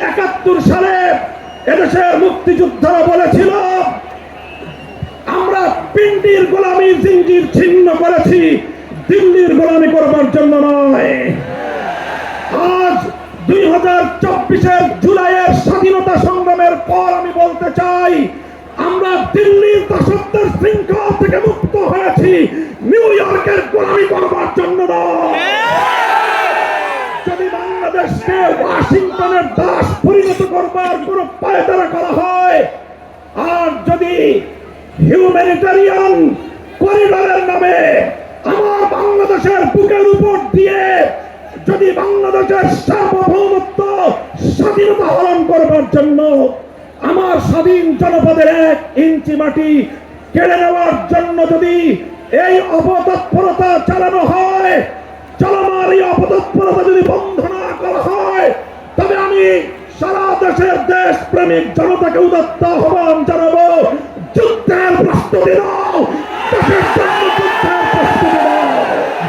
71 সালে এদেশের মুক্তিযোদ্ধারা বলেছিল আমরা পিন্ডির গোলামি জিঞ্জির ছিন্ন করেছি, দিল্লির গোলামি করবার জন্য নয়। আজ 2024-এর জুলাইয়ের স্বাধীনতা সংগ্রামের পর আমি বলতে চাই, আমরা দিল্লির দাসত্বের শৃঙ্খলা থেকে মুক্ত হয়েছি, নিউ ইয়র্কের গোলামি করবার জন্য নয়। যদি বাংলাদেশকে ওয়াশিংটনের দাস পরিণত করবার কোন পায়তারা করা হয়, আর যদি হিউম্যানিটেরিয়ান করিডোরের নামে আমার বাংলাদেশের বুকের উপর দিয়ে যদি বাংলাদেশের সার্বভৌমত্ব স্বাধীনতা হরণ করবার জন্য আমার স্বাধীন জনপদের 1 ইঞ্চি মাটি কেড়ে নেওয়ার জন্য যদি এই অপতৎপরতা চালানো হয়, চলমান এই অপতৎপরতা যদি বন্ধ না করা হয়, তবে আমি সারা দেশের দেশ প্রেমিক জনতাকে উদাত্ত আহ্বান জানাবো, যুদ্ধের প্রস্তুতি নাও,